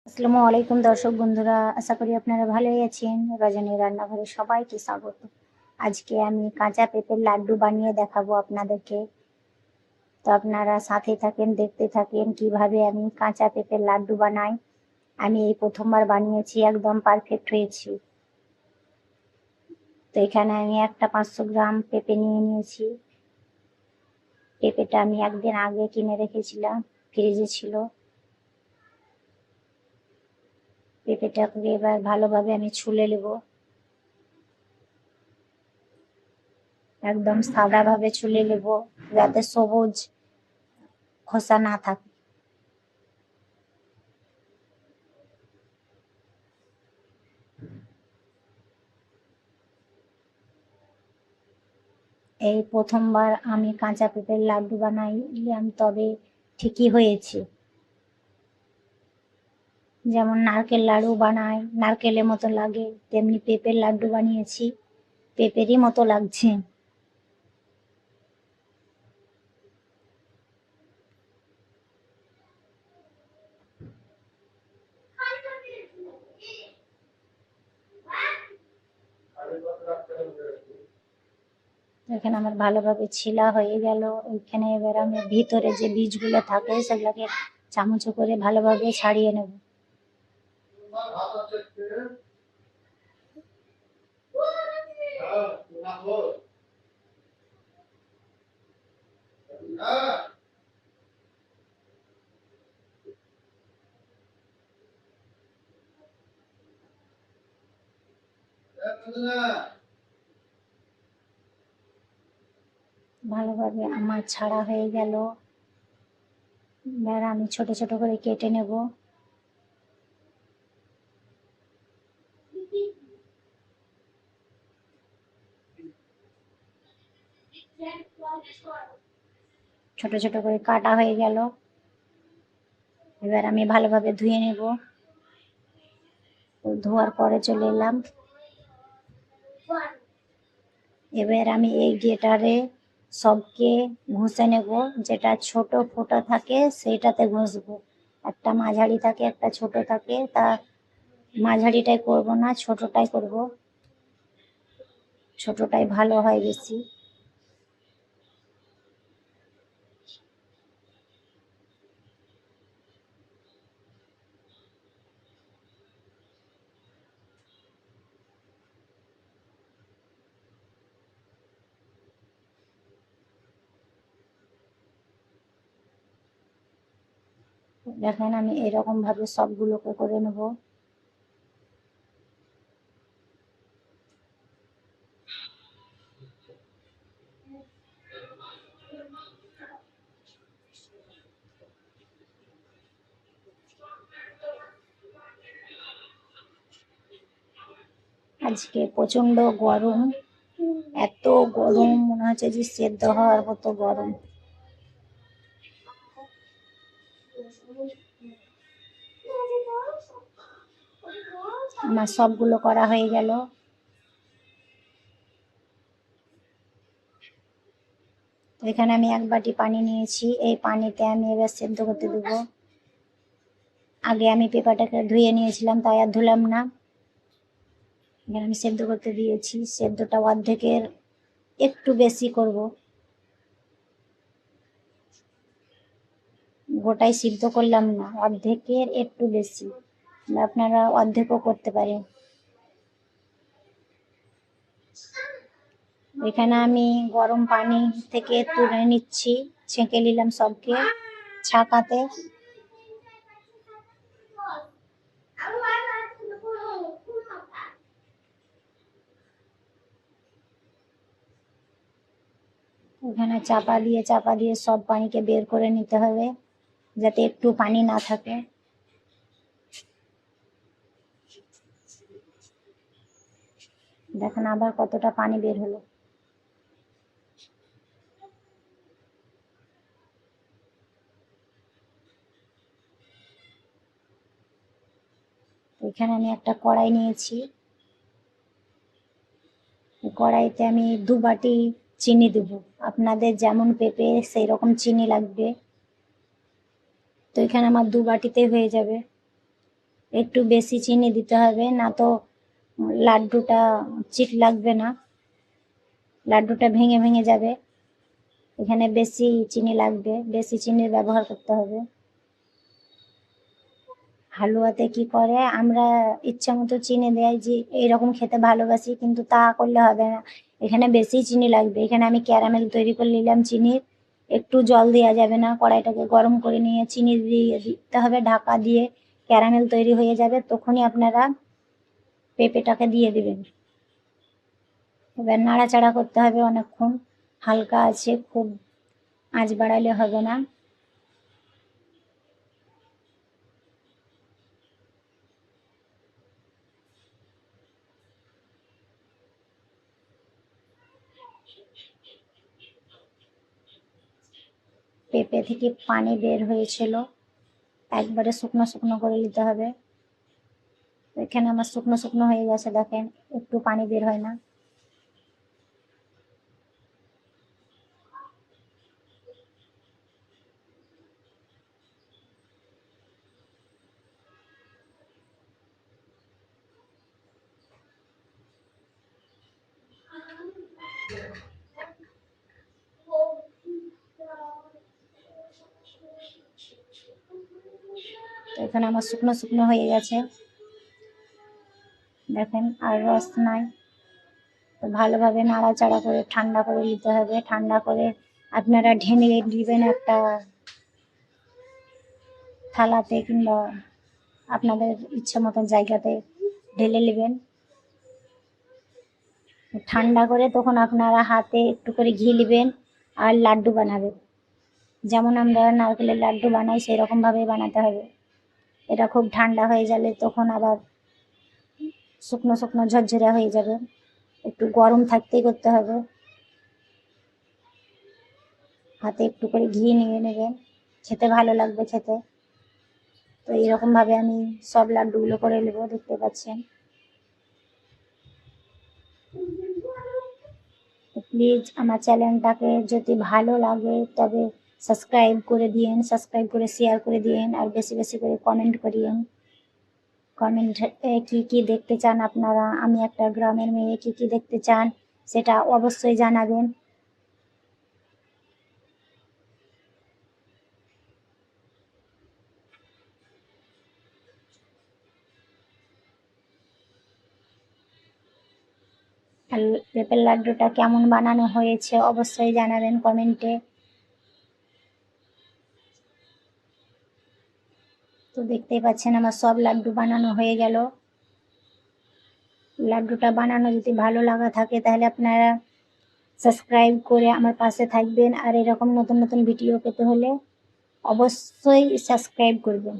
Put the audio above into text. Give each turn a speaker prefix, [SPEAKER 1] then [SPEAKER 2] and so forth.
[SPEAKER 1] আসসালামু আলাইকুম দর্শক বন্ধুরা, আশা করি আপনারা ভালোই আছেন। রজনী রান্নাঘরে সবাইকে স্বাগত। আজকে আমি কাঁচা পেঁপের লাড্ডু বানিয়ে দেখাবো আপনাদেরকে। তো আপনারা সাথে থাকেন, দেখতে থাকেন কিভাবে আমি কাঁচা পেঁপের লাড্ডু বানাই। আমি এই প্রথমবার বানিয়েছি, একদম পারফেক্ট হয়েছি। তো এখানে আমি একটা 500 গ্রাম পেঁপে নিয়ে নিয়েছি। পেঁপেটা আমি একদিন আগে কিনে রেখেছিলাম, ফ্রিজে ছিল। পেঁপেটাকে এবার ভালোভাবে আমি ছুলে নেব, একদম সাদা ভাবে ছুলে নেব, যাতে সবুজ খোসা না থাকে। এই প্রথমবার আমি কাঁচা পেঁপের লাড্ডু বানাইলাম, তবে ঠিকই হয়েছে। যেমন নারকেল লাড়ু বানাই, নারকেলের মতো লাগে, তেমনি পেঁপের লাড্ডু বানিয়েছি, পেঁপেরই মতো লাগছে। এখানে আমার ভালোভাবে ছিলা হয়ে গেল। ওইখানে এবার আমি ভিতরে যে বীজগুলো থাকে সেগুলোকে চামচ করে ভালোভাবে ছাড়িয়ে নেব। ভালোভাবে আমার ছাড়া হয়ে গেল। এবার আমি ছোট ছোট করে কেটে নেব। ছোট ছোট করে কাটা হয়ে গেল। এবার আমি ভালোভাবে ধুয়ে নেব। ধোয়ার পরে চলে এলাম। এবার আমি এই গ্রেটারে সবকে ঘষে নেব। যেটা ছোট ফোঁটা থাকে সেইটাতে ঘষবো। একটা মাঝারি থাকে, একটা ছোট থাকে, তা মাঝারিটাই করব না, ছোটটাই করব। ছোটটাই ভালো হয় বেশি। দেখেন আমি এরকম ভাবে সবগুলোকে করে নেব। আজকে প্রচন্ড গরম, এত গরম মনে হচ্ছে যে সেদ্ধ হওয়ার মতো গরম। আমার সবগুলো করা হয়ে গেল। এখানে আমি 1 বাটি পানি নিয়েছি। এই পানিতে আমি এবার সেদ্ধ করতে দেবো। আগে আমি পেঁপাটাকে ধুয়ে নিয়েছিলাম, তাই আর ধুলাম না। এখানে আমি সেদ্ধ করতে দিয়েছি। সেদ্ধটা অর্ধেকের একটু বেশি করব, গোটাই সিদ্ধ করলাম না, অর্ধেকের একটু বেশি। আপনারা অর্ধেকও করতে পারেন। এখানে আমি গরম পানি থেকে তুলে নিচ্ছি, ছেঁকে নিলাম সবকে ছাঁকাতে। ওখানে চাপা দিয়ে সব পানিকে বের করে নিতে হবে, যাতে একটু পানি না থাকে। দেখেন আবার কতটা পানি বের হলো। এখানে আমি একটা কড়াই নিয়েছি। কড়াইতে আমি 2 বাটি চিনি দেব। আপনাদের যেমন পেঁপে সেই রকম চিনি লাগবে। তো এখানে আমার 2 বাটিতে হয়ে যাবে। একটু বেশি চিনি দিতে হবে, না তো লাড্ডুটা চিট লাগবে না, লাড্ডুটা ভেঙে ভেঙে যাবে। এখানে বেশি চিনি লাগবে, বেশি চিনির ব্যবহার করতে হবে। হালুয়াতে কি করে আমরা ইচ্ছা মতো চিনি দেয় যে এইরকম খেতে ভালোবাসি, কিন্তু তা করলে হবে না, এখানে বেশি চিনি লাগবে। এখানে আমি ক্যারামেল তৈরি করে নিলাম চিনির, একটু জল দেওয়া যাবে না, কড়াইটাকে গরম করে নিয়ে চিনি দিয়ে দিতে হবে, ঢাকা দিয়ে ক্যারামেল তৈরি হয়ে যাবে, তখনই আপনারা পেঁপেটাকে দিয়ে দিবেন। এবার নাড়াচাড়া করতে হবে অনেকক্ষণ, হালকা আছে, খুব আঁচ বাড়ালে হবে না। পেঁপে থেকে পানি বের হয়েছিল, একবারে শুকনো শুকনো করে নিতে হবে। এখানে আমার শুকনো শুকনো হয়ে গেছে, দেখেন একটু পানি বের হয় না। তো এখানে আমার শুকনো শুকনো হয়ে গেছে, দেখেন আর রস নাই। তো ভালোভাবে নাড়াচাড়া করে ঠান্ডা করে নিতে হবে, ঠান্ডা করে আপনারা ঢেলে দিবেন একটা থালাতে কিংবা আপনাদের ইচ্ছে মতন জায়গাতে ঢেলে নেবেন। ঠান্ডা করে তখন আপনারা হাতে একটু করে ঘি নেবেন আর লাড্ডু বানাবেন, যেমন আমরা নারকেলের লাড্ডু বানাই সেই রকমভাবে বানাতে হবে। এটা খুব ঠান্ডা হয়ে গেলে তখন আবার শুকনো শুকনো ঝরঝরা হয়ে যাবে, একটু গরম থাকতেই করতে হবে। হাতে একটু করে ঘি নিয়ে নেবেন, খেতে ভালো লাগবে খেতে। তো এইরকমভাবে আমি সব লাড্ডুগুলো করে নেবো, দেখতে পাচ্ছেন। প্লিজ আমার চ্যানেলটাকে যদি ভালো লাগে তবে সাবস্ক্রাইব করে দিন, সাবস্ক্রাইব করে শেয়ার করে দিন, আর বেশি বেশি করে কমেন্ট করিয়েন। কমেন্টে কি কি দেখতে চান আপনারা, আমি একটা গ্রামের মেয়ে, কি কি দেখতে চান সেটা অবশ্যই জানাবেন। আর পেঁপের লাড্ডুটা কেমন বানানো হয়েছে অবশ্যই জানাবেন কমেন্টে। তো দেখতেই পাচ্ছেন আমার সব লাড্ডু বানানো হয়ে গেল। লাড্ডুটা বানানো যদি ভালো লাগা থাকে তাহলে আপনারা সাবস্ক্রাইব করে আমার পাশে থাকবেন, আর এরকম নতুন নতুন ভিডিও পেতে হলে অবশ্যই সাবস্ক্রাইব করবেন।